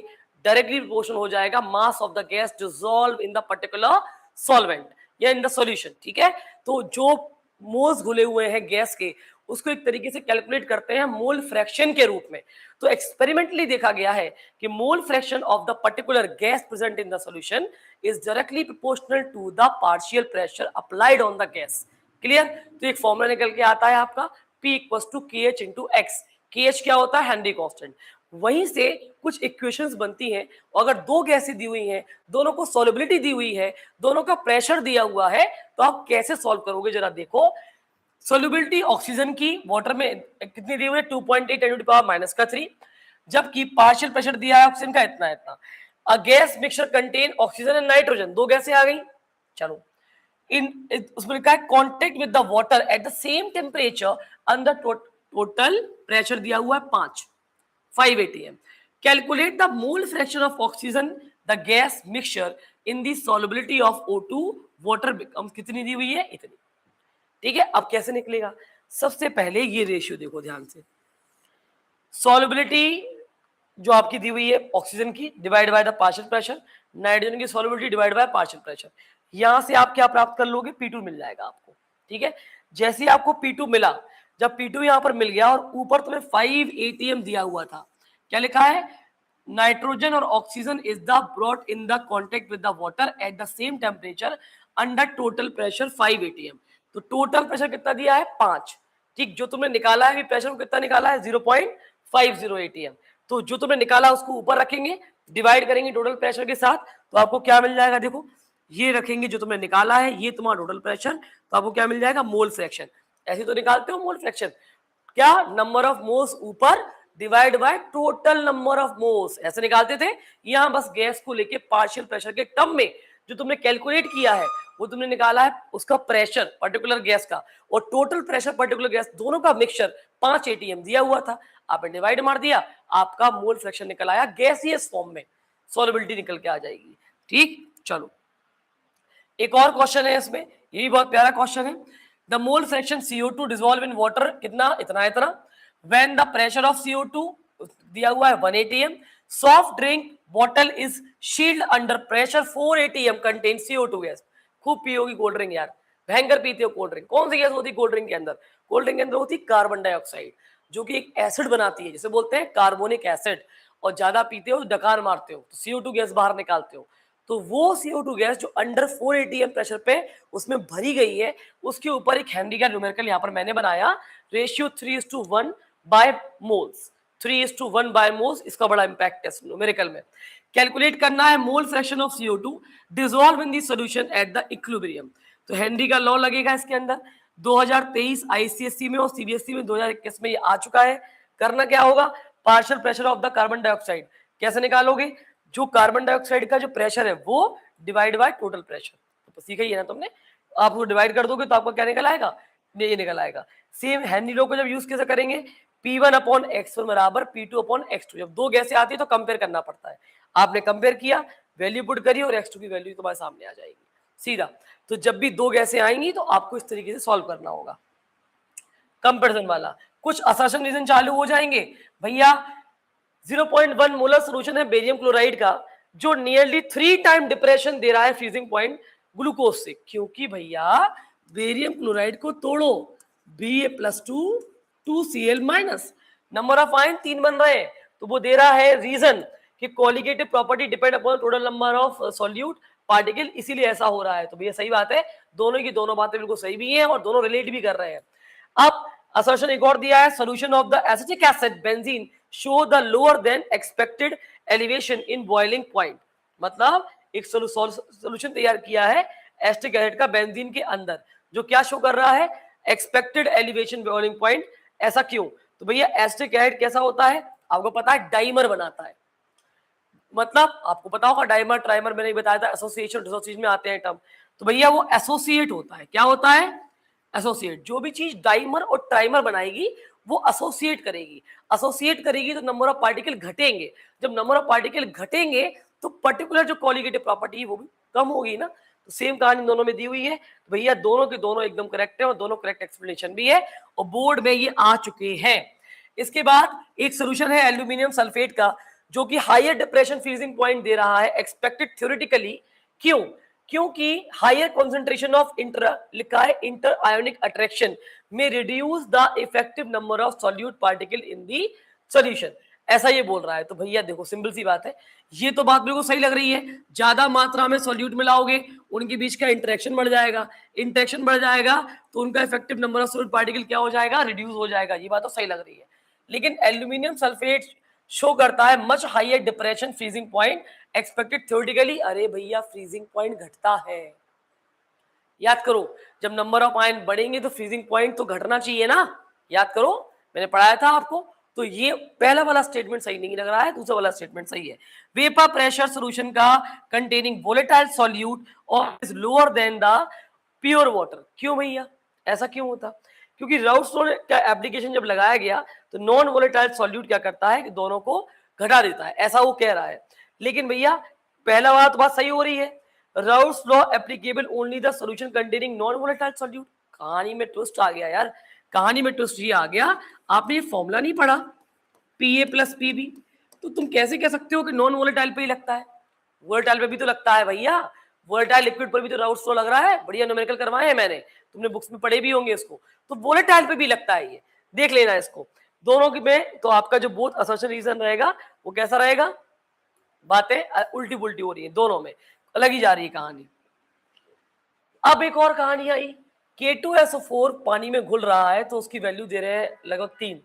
A: डायरेक्टली प्रोपोर्शनल हो जाएगा mass of the gas dissolve in the particular solvent या इन द सॉल्यूशन। ठीक है, तो जो मोल्स घुले हुए हैं गैस के, उसको एक तरीके से कैलकुलेट करते हैं मोल फ्रैक्शन के रूप में। तो एक्सपेरिमेंटली देखा गया है कि mole fraction of the particular gas present in the solution is directly proportional to the partial pressure applied on the gas. Clear? तो एक फॉर्मूला निकल के आता है आपका P = KH × X। KH क्या होता है? Henry constant. वहीं से कुछ इक्वेशंस बनती हैं, और अगर दो गैसें दी हुई हैं, दोनों को सॉल्युबिलिटी दी हुई है, दोनों का प्रेशर दिया हुआ है, तो आप कैसे सॉल्व करोगे जरा देखो। सॉल्युबिलिटी ऑक्सीजन की वाटर में कितनी दी हुई है? 2.8 × 10⁻³ जबकि पार्शियल प्रेशर दिया है ऑक्सीजन का इतना इतना। A gas mixture contain oxygen and nitrogen, दो गैसें आ गई। चलो उसमें लिखा है contact with the water at the same temperature under total pressure दिया हुआ है 5 atm। Calculate the mole fraction of oxygen the gas mixture in the solubility of O2 water becomes, कितनी दी हुई है? इतनी। ठीक है, अब कैसे निकलेगा? सबसे पहले ये रेशियो देखो ध्यान से, सॉल्युबिलिटी जो आपकी दी हुई है ऑक्सीजन की divide by the partial pressure, nitrogen की solubility divide by partial pressure, यहां से आप क्या प्राप्त कर लोगे? P2 मिल जाएगा आपको। ठीक है, जैसे ही आपको P2 मिला, जब P2 यहां पर मिल गया और ऊपर तुम्हें 5 atm दिया हुआ था, क्या लिखा है? नाइट्रोजन और oxygen is the brought in the contact with the water at the same temperature under total pressure 5 atm। तो टोटल प्रेशर कितना दिया है? 5। ठीक, जो तुमने निकाला है प्रेशर को कितना निकाला है? 0.50 atm। तो जो तुमने निकाला उसको ऊपर रखेंगे, डिवाइड करेंगे टोटल प्रेशर के साथ, तो आपको क्या मिल जाएगा? देखो ये रखेंगे जो तुमने निकाला है, ये तुम्हारा टोटल प्रेशर, तो आपको क्या मिल जाएगा? Mole fraction. ऐसे तो निकालते हो मोल फ्रैक्शन, क्या? नंबर ऑफ मोल्स ऊपर divide by total number of moles, ऐसे निकालते थे। यहां बस गैस को लेके पार्शियल प्रेशर के टर्म में जो तुमने कैलकुलेट किया है वो तुमने निकाला है उसका प्रेशर पर्टिकुलर गैस का और टोटल प्रेशर पर्टिकुलर गैस, दोनों का मिक्सचर 5 atm दिया हुआ था, आपने डिवाइड मार दिया, आपका मोल फ्रैक्शन निकल आया गैसियस फॉर्म में, सॉल्युबिलिटी निकल के आ जाएगी। ठीक, चलो एक और क्वेश्चन है इसमें, ये भी बहुत प्यारा क्वेश्चन है। The mole fraction CO2 dissolve in water कितना? इतना इतना। When the pressure of CO2 दिया हुआ है 1 atm, soft drink bottle is shield under pressure 4 atm contain CO2 gas. खूब पियोगी कोल्ड ड्रिंक यार, भयंकर पीते हो कोल्ड ड्रिंक। कौन सी गैस होती है कोल्ड ड्रिंक के अंदर? कोल्ड ड्रिंक के अंदर होती है कार्बन डाइऑक्साइड, जो कि एक एसिड बनाती है, जिसे बोलते हैं कार्बोनिक एसिड। और ज्यादा पीते हो डकार मारते हो तो CO2 गैस बाहर निकालते हो, तो वो CO2 गैस जो अंडर 4 atm प्रेशर पे उसमें भरी गई है, उसके ऊपर एक हेनरी का न्यूमेरिकल यहाँ पर मैंने बनाया, ratio 3:1 by moles, 3:1 by moles, इसका बड़ा इंपैक्ट है न्यूमेरिकल में। कैलकुलेट करना है mole fraction of CO2 dissolve in the solution at the equilibrium. तो हेनरी का लॉ लगेगा इसके अंदर। 2023 ICSE में और CBSE में 2021 में ये आ चुका है। करना क्या होगा, partial pressure of the carbon dioxide कैसे निकालोगे, जो कार्बन डाइऑक्साइड का जो प्रेशर है वो डिवाइड बाय टोटल प्रेशर, तो सीखा ही है ना तुमने, आप वो डिवाइड कर दोगे तो आपका क्या निकल आएगा, ये निकल आएगा। सेम हेनरी लॉ को जब यूज कैसे करेंगे, P1/x1 बराबर P2/x2, जब दो गैसें आती है तो कंपेयर करना पड़ता है, आपने कंपेयर किया, वैल्यू पुट करी और x2 की वैल्यू तुम्हारे सामने आ जाएगी सीधा। तो जब भी दो गैसें आएंगी तो आपको इस तरीके से सॉल्व करना होगा कंपैरिजन वाला। कुछ असर्शन रीजन चालू हो जाएंगे भैया। 0.1 मोलर सोल्यूशन है बेरियम क्लोराइड का, जो नियरली 3 टाइम डिप्रेशन दे रहा है फ्रीजिंग पॉइंट ग्लूकोज से, क्योंकि भैया बेरियम क्लोराइड को तोड़ो, Ba+2 2Cl-, number of ion 3 बन रहे हैं, तो वो दे रहा है रीजन कि colligative property depend upon total number of solute particle, इसीलिए ऐसा हो रहा है। तो भैया सही बात है, दोनों की दोनों बातें बिल्कुल सही भी हैं और दोनों रिलेट भी कर रहे हैं। अब असर्शन एक और दिया है, solution of the acetic acid benzene show the lower than expected elevation in boiling point, मतलब एक सॉल्यूशन तैयार किया है एसिटिक एसिड का बेंजीन के अंदर, जो क्या शो कर रहा है, एक्सपेक्टेड एलिवेशन बॉइलिंग पॉइंट। ऐसा क्यों, तो भैया एसिटिक एसिड कैसा होता है आपको पता है, डाइमर बनाता है, मतलब आपको पता होगा डाइमर ट्राइमर, मैंने बताया था एसोसिएशन डिसोसिएशन में आते हैं टर्म, तो भैया वो एसोसिएट होता है, क्या होता है, एसोसिएट। जो भी चीज डाइमर और ट्राइमर बनाएगी वो एसोसिएट करेगी, एसोसिएट करेगी तो नंबर ऑफ पार्टिकल घटेंगे, जब नंबर ऑफ पार्टिकल घटेंगे तो पर्टिकुलर जो कोलिगेटिव प्रॉपर्टी है वो भी कम होगी ना। तो सेम कहानी दोनों में दी हुई है, तो भैया दोनों के दोनों एकदम करेक्ट है और दोनों करेक्ट एक्सप्लेनेशन भी है और बोर्ड में ये आ चुके हैं। इसके बाद एक सोल्यूशन है एल्यूमिनियम सल्फेट का, जो कि हायर डिप्रेशन फ्रीजिंग पॉइंट दे रहा है एक्सपेक्टेड थ्योरेटिकली, क्यों, क्योंकि हायर कॉन्सेंट्रेशन ऑफ इंटर लिखा है इंटर आयोनिक अट्रैक्शन में reduce the effective number of solute particle in the solution, ऐसा ये बोल रहा है। तो भैया देखो सिंपल सी बात है, ये तो बात बिल्कुल सही लग रही है, ज्यादा मात्रा में सॉल्यूट मिलाओगे उनके बीच का इंटरेक्शन बढ़ जाएगा, इंटरेक्शन बढ़ जाएगा तो उनका effective number of solute particle क्या हो जाएगा, रिड्यूस हो जाएगा, ये बात तो सही लग रही है। लेकिन एल्यूमिनियम सल्फेट शो करता है much higher depression freezing point expected theoretically. अरे भैया फ्रीजिंग पॉइंट घटता है, याद करो, जब नंबर ऑफ आयन बढ़ेंगे तो फ्रीजिंग पॉइंट तो घटना चाहिए ना, याद करो मैंने पढ़ाया था आपको। तो ये पहला वाला स्टेटमेंट सही नहीं लग रहा है, दूसरा वाला स्टेटमेंट सही है। वेपर प्रेशर सॉल्यूशन का कंटेनिंग वोलेटाइल सॉल्यूट और is lower than the pure water, क्यों भैया ऐसा क्यों होता, क्योंकि राउथस्टोन का एप्लीकेशन जब लगाया गया तो नॉन वोलेटाइल सॉल्यूट क्या करता है कि दोनों को घटा देता है, ऐसा वो कह रहा है। लेकिन भैया पहला वाला तो बात सही हो रही है, Raoult's law applicable only the solution containing non volatile solute. कहानी में ट्विस्ट आ गया यार, कहानी में ट्विस्ट ये आ गया, आपने ये फॉर्मूला नहीं पढ़ा Pa+Pb, तो तुम कैसे कह सकते हो कि नॉन वोलेटाइल पे ही लगता है, वोलेटाइल पे भी तो लगता है भैया, वोलेटाइल लिक्विड पर भी तो राउथ्स लॉ लग रहा है, बढ़िया न्यूमेरिकल करवाए हैं मैंने, तुमने बुक्स में पढ़े भी होंगे इसको, तो वोलेटाइल पे भी लगता है, ये देख लेना इसको दोनों की में। तो आपका जो बोथ असर्शन रीजन रहेगा वो कैसा रहेगा, बातें उल्टी पुल्टी हो रही है दोनों में, अलग ही जा रही है कहानी। अब एक और कहानी आई, K2SO4 पानी में घुल रहा है तो उसकी वैल्यू दे रहे हैं लगभग 3,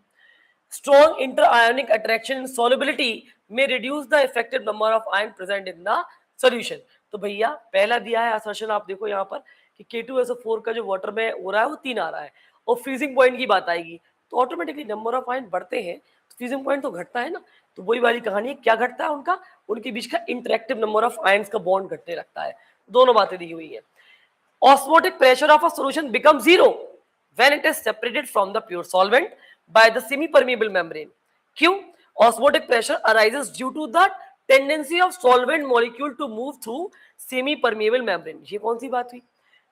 A: strong inter ionic attraction solubility में reduce the effective number of ion present in the solution. तो भैया पहला दिया है असर्शन, आप देखो यहाँ पर कि K2SO4 का जो वाटर में हो रहा है वो 3 आ रहा है और फ्रीजिंग पॉइंट की बात आएगी तो ऑटोमेटिकली नंबर ऑफ आयन बढ़ते हैं, फ्रीजिंग पॉइंट तो घटता है ना। तो वही वाली कहानी है, क्या घटता है उनका, उनके बीच का इंटरेक्टिव नंबर ऑफ आयंस का बॉन्ड घटने लगता है, दोनों बातें दी हुई है। Osmotic pressure of a solution becomes zero when it is separated from the pure solvent by the semi-permeable membrane. क्यों? Osmotic pressure arises due to the tendency of solvent molecule to move through semi-permeable membrane. ये कौन सी बात हुई?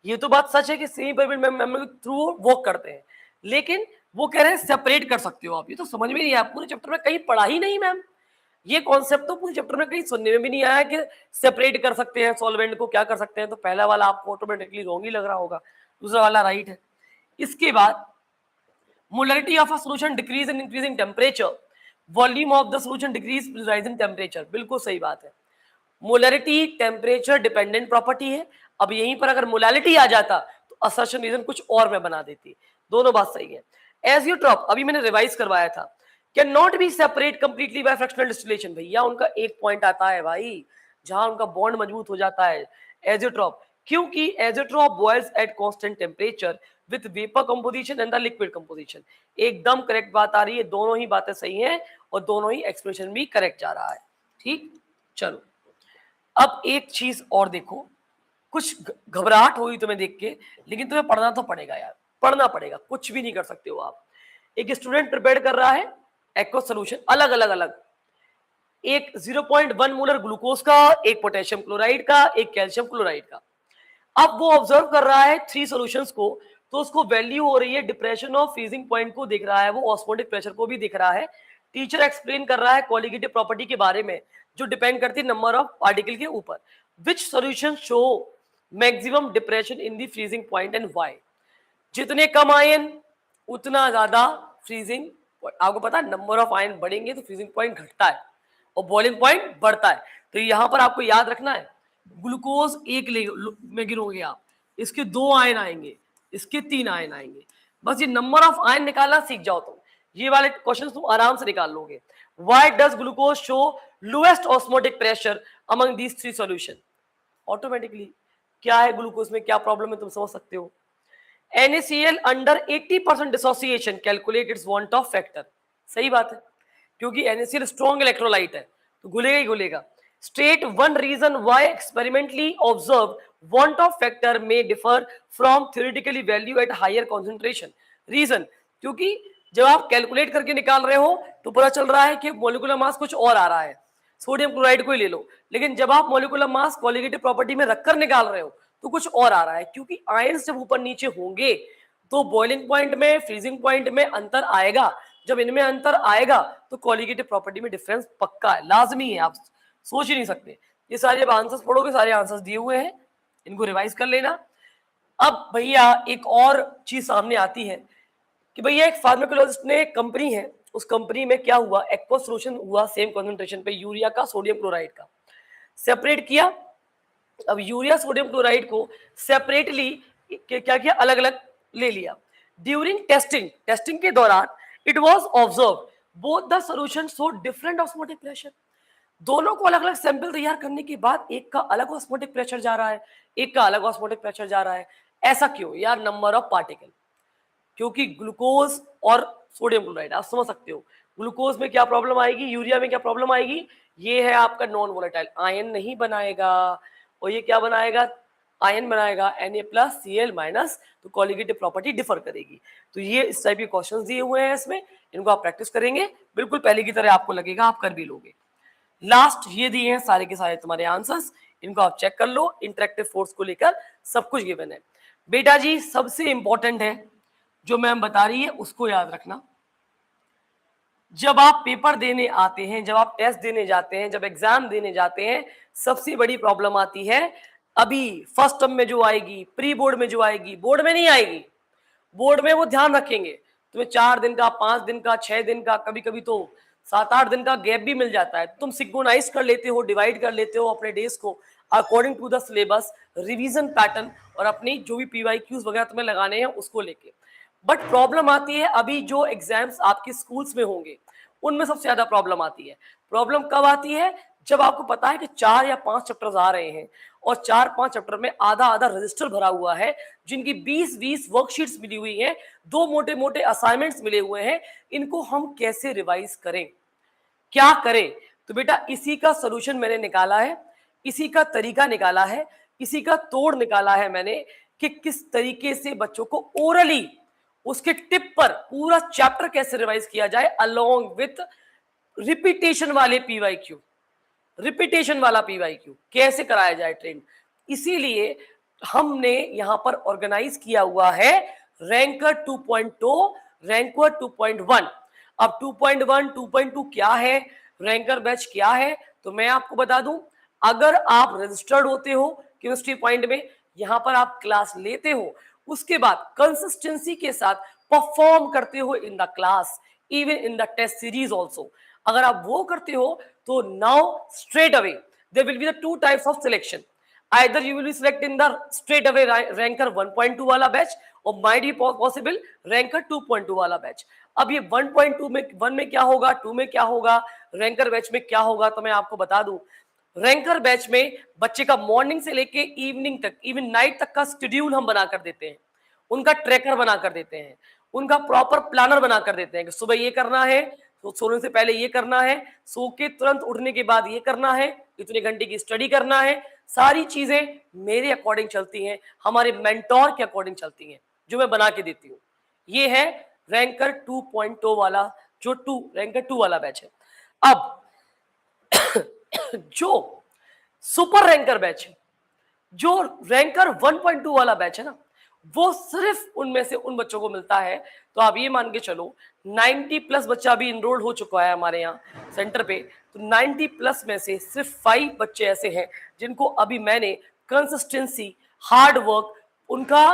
A: ये तो बात सच है कि semi-permeable membrane के थ्रू वॉक करते हैं, लेकिन वो कह रहे हैं सेपरेट कर सकते हो आप, ये तो समझ में नहीं आया, पूरे चैप्टर में कहीं पढ़ा ही नहीं मैम, ये कॉन्सेप्ट तो पूरे चैप्टर में कहीं सुनने में भी नहीं आया कि सेपरेट कर सकते हैं सॉल्वेंट को, क्या कर सकते हैं। तो पहला वाला आपको ऑटोमेटिकली रॉन्ग ही लग रहा होगा, दूसरा वाला राइट है। इसके बाद molarity of a solution decrease in increasing temperature volume of the solution decrease with rising temperature, बिल्कुल सही बात है। मोलरिटी टेम्परेचर डिपेंडेंट प्रॉपर्टी है। अब यहीं पर अगर मोलालिटी आ जाता तो असर्शन रीजन कुछ और मैं बना देती। दोनों बात सही है। एजियोट्रॉप अभी मैंने रिवाइज करवाया था, can not be separate completely by fractional distillation. भैया उनका एक पॉइंट आता है भाई जहां उनका बॉन्ड मजबूत हो जाता है, एजियोट्रॉप, क्योंकि azeotrope boils at constant temperature with vapour composition and the liquid composition. एकदम करेक्ट बात आ रही है, दोनों ही बातें सही हैं और दोनों ही एक्सप्रेशन भी करेक्ट जा रहा है। ठीक, चलो अब एक चीज और देखो, कुछ घबराहट हुई तुम्हें देख के, लेकिन तुम्हें पढ़ना तो पड़ेगा यार, पढ़ना पड़ेगा, कुछ भी नहीं कर सकते हो आप। एक स्टूडेंट प्रिपेयर कर रहा है एक्वा सॉल्यूशन, अलग अलग अलग, एक 0.1 मोलर ग्लूकोज का, एक पोटेशियम क्लोराइड का, एक कैल्शियम क्लोराइड का। अब वो ऑब्जर्व कर रहा है थ्री सॉल्यूशंस को, तो उसको वैल्यू हो रही है डिप्रेशन ऑफ फ्रीजिंग पॉइंट को देख रहा है, वो ऑस्मोटिक प्रेशर को भी देख रहा है। टीचर एक्सप्लेन कर रहा है क्वालिटेटिव प्रॉपर्टी के बारे में जो डिपेंड करती है नंबर ऑफ पार्टिकल के ऊपर। Which solution show maximum depression in the freezing point and why. जितने कम आयन उतना ज्यादा फ्रीजिंग, आपको पता है नंबर ऑफ आयन बढ़ेंगे तो फ्रीजिंग पॉइंट घटता है और बॉइलिंग पॉइंट बढ़ता है। तो यहां पर आपको याद रखना है, ग्लूकोज एक में गिरोगे आप, इसके 2 आयन आएंगे, इसके 3 आयन आएंगे। बस ये नंबर ऑफ आयन निकालना सीख जाओ तुम, ये वाले क्वेश्चन तुम आराम से निकाल लोगे। Why does glucose show lowest osmotic pressure among these three solution. Automatically क्या है ग्लूकोज में, क्या प्रॉब्लम है तुम समझ सकते हो। NaCl under 80% dissociation calculate its van't Hoff factor. सही बात है, क्योंकि NaCl स्ट्रॉन्ग इलेक्ट्रोलाइट है तो घुलेगा ही घुलेगा। State one reason why experimentally observe van't Hoff factor में differ from theoretically value at higher concentration. Reason, क्योंकि जब आप कैलकुलेट करके निकाल रहे हो तो पता चल रहा है कि मोलिकुलर मास कुछ और आ रहा है, सोडियम क्लोराइड को ही ले लो, लेकिन जब आप मोलिकुलर मास क्वालिटेटिव प्रॉपर्टी में रखकर निकाल रहे हो तो कुछ और आ रहा है, क्योंकि आयंस जब ऊपर नीचे होंगे तो बॉइलिंग पॉइंट में फ्रीजिंग पॉइंट में अंतर आएगा। जब इनमें अंतर आएगा तो क्वालिटेटिव प्रॉपर्टी में डिफरेंस पक्का है, लाजमी है, आप सोच ही नहीं सकते। ये सारे जब आंसर्स पढ़ोगे, सारे आंसर्स दिए हुए हैं, इनको रिवाइज कर लेना। अब भैया एक और चीज सामने आती है कि भैया एक फार्माकोलॉजिस्ट ने, कंपनी है, उस कंपनी में क्या हुआ, एक्वा सॉल्यूशन हुआ सेम कंसंट्रेशन पे यूरिया का सोडियम क्लोराइड का, सेपरेट किया। अब यूरिया सोडियम क्लोराइड को सेपरेटली क्या किया, अलग अलग ले लिया। ड्यूरिंग टेस्टिंग के दौरान it was observe both the solution show different osmotic pressure. दोनों को अलग अलग सैंपल तैयार करने के बाद एक का अलग ऑस्मोटिक प्रेशर जा रहा है, एक का अलग ऑस्मोटिक प्रेशर जा रहा है। ऐसा क्यों यार, नंबर ऑफ पार्टिकल, क्योंकि ग्लूकोज और सोडियम क्लोराइड आप समझ सकते हो, ग्लूकोज में क्या प्रॉब्लम आएगी, यूरिया में क्या प्रॉब्लम आएगी, ये है आपका नॉन वोलेटाइल, आयन नहीं बनाएगा, और ये क्या बनाएगा, आयन बनाएगा Na+Cl-, तो क्वालिटेटिव प्रॉपर्टी डिफर करेगी। तो ये इस टाइप के क्वेश्चंस दिए हुए हैं इसमें, इनको आप प्रैक्टिस करेंगे बिल्कुल पहले की तरह आपको लगेगा आप कर भी लोगे। लास्ट ये दिए हैं सारे के सारे तुम्हारे आंसर्स, इनको आप चेक कर लो, इंटरेक्टिव फोर्स को लेकर सब कुछ गिवन है। बेटा जी सबसे इंपॉर्टेंट है जो मैम बता रही है उसको याद रखना। जब आप पेपर देने आते हैं, जब आप टेस्ट देने जाते हैं, जब एग्जाम देने जाते हैं, सबसे बड़ी प्रॉब्लम आती है अभी फर्स्ट टर्म में जो आएगी, प्री बोर्ड में जो आएगी, बोर्ड में नहीं आएगी। बोर्ड में वो ध्यान रखेंगे, तुम्हें 4 दिन का, 5 दिन का, 6 दिन का, कभी कभी तो 7-8 दिन का गैप भी मिल जाता है। तुम सिंक्रोनाइज कर लेते हो, डिवाइड कर लेते हो अपने डेज को according to the syllabus, revision pattern, और अपनी जो भी PYQs वगैरह तुम्हें लगाने हैं उसको लेके। बट प्रॉब्लम आती है अभी जो एग्जाम्स आपके स्कूल्स में होंगे उनमें सबसे ज्यादा प्रॉब्लम आती है। प्रॉब्लम कब आती है, जब आपको पता है कि 4 या 5 चैप्टर्स आ रहे हैं और 4-5 चैप्टर में आधा आधा रजिस्टर भरा हुआ है, जिनकी 20-20 वर्कशीट्स मिली हुई हैं, 2 मोटे मोटे असाइनमेंट्स मिले हुए हैं, इनको हम कैसे रिवाइज करें, क्या करें। तो बेटा इसी का सोल्यूशन मैंने निकाला है, इसी का तरीका निकाला है, इसी का तोड़ निकाला है मैंने कि किस तरीके से बच्चों को ओरली उसके टिप पर पूरा चैप्टर कैसे रिवाइज किया जाए अलोंग विथ रिपीटेशन वाले PYQ, रिपीटेशन वाला PYQ कैसे कराया जाए ट्रेन। इसीलिए हमने यहां पर ऑर्गेनाइज किया हुआ है रैंकर 2.2, रैंकर 2.1। अब 2.1 2.2 क्या है, रैंकर बैच क्या है, तो मैं आपको बता दूं, अगर आप रजिस्टर्ड होते हो केमिस्ट्री पॉइंट में, यहां पर आप क्लास लेते हो, उसके बाद कंसिस्टेंसी के साथ परफॉर्म करते हो in the class, even in the test series also, अगर आप वो करते हो तो now straight away there will be the two types of selection. Either you will be selected in the straight away ranker 1.2 वाला batch और might be possible ranker 2.2 वाला batch. अब ये 1.2 में 1 में क्या होगा, 2 में क्या होगा, रैंकर बैच में क्या होगा, तो मैं आपको बता दूं. रैंकर बैच में बच्चे का मॉर्निंग से लेके इवनिंग तक, इवन नाइट तक का शेड्यूल हम बना कर देते हैं, उनका ट्रैकर बना कर देते हैं, उनका प्रॉपर प्लानर बना कर देते हैं कि सुबह ये करना है, तो सोने से पहले ये करना है, सो के तुरंत उठने के बाद ये करना है, इतने घंटे की स्टडी करना है. सारी चीजें मेरे अकॉर्डिंग चलती हैं, हमारे मेंटोर के अकॉर्डिंग चलती हैं, जो मैं बना के देती हूँ. ये है रैंकर 2.0 वाला, जो रैंकर 2 वाला बैच है. अब जो सुपर रैंकर बैच है, जो रैंकर 1.2 वाला बैच है ना, वो सिर्फ उनमें से उन बच्चों को मिलता है. तो आप ये मान के चलो 90 प्लस बच्चा अभी इनरोल्ड हो चुका है हमारे यहाँ सेंटर पे. तो 90 प्लस में से सिर्फ 5 बच्चे ऐसे हैं जिनको अभी मैंने कंसिस्टेंसी, हार्ड वर्क, उनका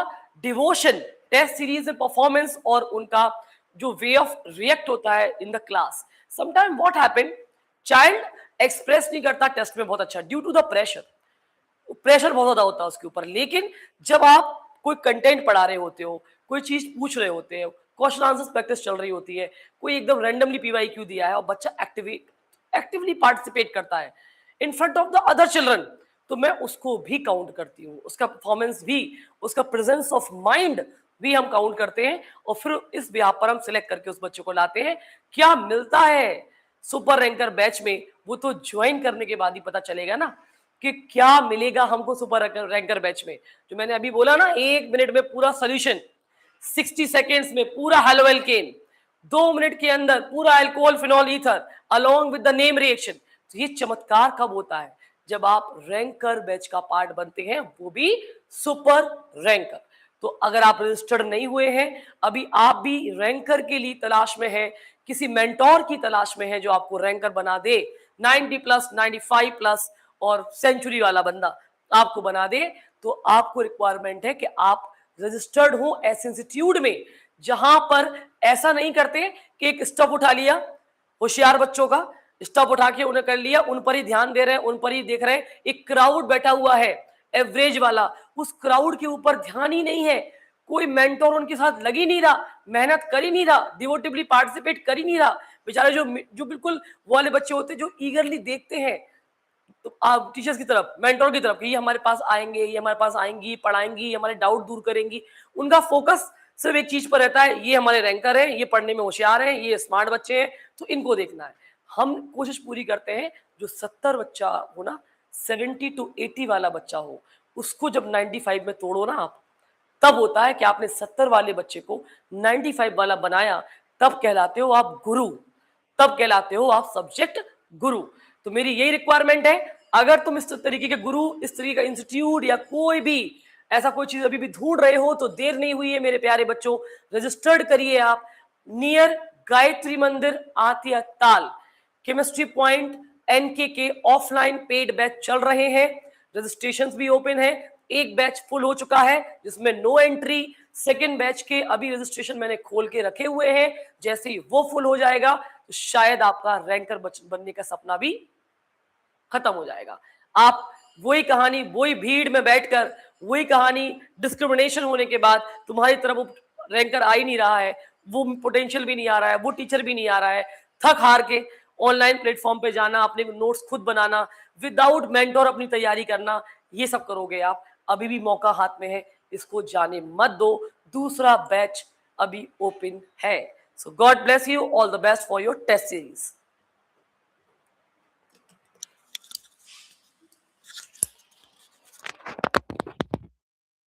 A: डिवोशन, टेस्ट सीरीज में परफॉर्मेंस और उनका जो वे ऑफ रिएक्ट होता है in the class. Sometime what happen, child express नहीं करता टेस्ट में बहुत अच्छा due to the pressure. Pressure बहुत ज्यादा होता है उसके ऊपर. लेकिन जब आप कोई कंटेंट पढ़ा रहे होते हो, कोई चीज पूछ रहे होते हो, क्वेश्चन आंसर प्रैक्टिस चल रही होती है, कोई एकदम रैंडमली पीवाईक्यू दिया है और बच्चा एक्टिवली पार्टिसिपेट करता है in front of the other children, तो मैं उसको भी काउंट करती हूँ, उसका परफॉर्मेंस भी, उसका प्रेजेंस ऑफ माइंड भी हम काउंट करते हैं. और फिर इस बिहाफ पर हम सिलेक्ट करके उस बच्चे को लाते हैं. क्या मिलता है सुपर रैंकर बैच में, वो तो ज्वाइन करने के बाद ही पता चलेगा ना कि क्या मिलेगा हमको सुपर रैंकर बैच में. जो मैंने अभी बोला ना, 1 मिनट में पूरा सोल्यूशन, 60 सेकेंड्स में पूरा हेलोएल्केन, 2 मिनट के अंदर पूरा alcohol phenol ether along with the name reaction. तो ये चमत्कार कब होता है, जब आप रैंकर बैच का पार्ट बनते हैं, वो भी सुपर रैंकर. तो अगर आप रजिस्टर्ड नहीं हुए हैं, अभी आप भी रैंकर के लिए तलाश में हैं, किसी मेंटोर की तलाश में हैं जो आपको रैंकर बना दे, 90 प्लस, 95 प्लस और सेंचुरी वाला बंदा आपको बना दे, तो आपको रिक्वायरमेंट है कि आप रजिस्टर्ड हो ऐसे इंस्टीट्यूट में जहां पर ऐसा नहीं करते कि एक स्टफ उठा लिया, होशियार बच्चों का स्टफ उठा के उन्हें कर लिया, उन पर ही ध्यान दे रहे हैं, उन पर ही देख रहे हैं. एक क्राउड बैठा हुआ है एवरेज वाला, उस क्राउड के ऊपर ध्यान ही नहीं है, कोई मेंटोर उनके साथ लग ही नहीं रहा, मेहनत कर ही नहीं रहा, डिवोटिवली पार्टिसिपेट कर ही नहीं रहा. बेचारे जो बिल्कुल वो वाले बच्चे होते हैं जो ईगरली देखते हैं तो आप टीचर्स की तरफ, मेंटोर की तरफ, कि ये हमारे पास आएंगे, ये हमारे पास आएंगी, पढ़ाएंगी, हमारे डाउट दूर करेंगी. उनका फोकस सिर्फ एक चीज पर रहता है, ये हमारे रैंकर है, ये पढ़ने में होशियार है, ये स्मार्ट बच्चे हैं, तो इनको देखना है. हम कोशिश पूरी करते हैं जो 70 बच्चा हो ना, 70 to 80 वाला बच्चा हो, उसको जब 95 में तोड़ो ना आप, तब होता है कि आपने 70 वाले बच्चे को 95 वाला बनाया. तब कहलाते हो आप गुरु, तब कहलाते हो आप सब्जेक्ट गुरु. तो मेरी यही रिक्वायरमेंट है, अगर तुम इस तरीके के गुरु, इस तरीके का इंस्टीट्यूट या कोई भी ऐसा कोई चीज अभी भी ढूंढ रहे हो, तो देर नहीं हुई है मेरे प्यारे बच्चों, रजिस्टर्ड करिए आप नियर गायत्री मंदिर आतिया ताल, केमिस्ट्री पॉइंट एनके के ऑफलाइन पेड बैच चल रहे हैं. रजिस्ट्रेशंस भी ओपन है. एक बैच फुल हो चुका है जिसमें नो एंट्री. सेकेंड बैच के अभी रजिस्ट्रेशन मैंने खोल के रखे हुए हैं. जैसे ही वो फुल हो जाएगा तो शायद आपका रैंकर बनने का सपना भी खत्म हो जाएगा. आप वही कहानी, वही भीड़ में बैठकर, वही कहानी डिस्क्रिमिनेशन होने के बाद तुम्हारी तरफ वो रैंकर आ ही नहीं रहा है, वो पोटेंशियल भी नहीं आ रहा है, वो टीचर भी नहीं आ रहा है, थक हार के ऑनलाइन प्लेटफॉर्म पे जाना, अपने नोट्स खुद बनाना, विदाउट मेंटोर अपनी तैयारी करना, ये सब करोगे आप. अभी भी मौका हाथ में है, इसको जाने मत दो. दूसरा बैच अभी ओपन है. So God bless you, all the best for your test series.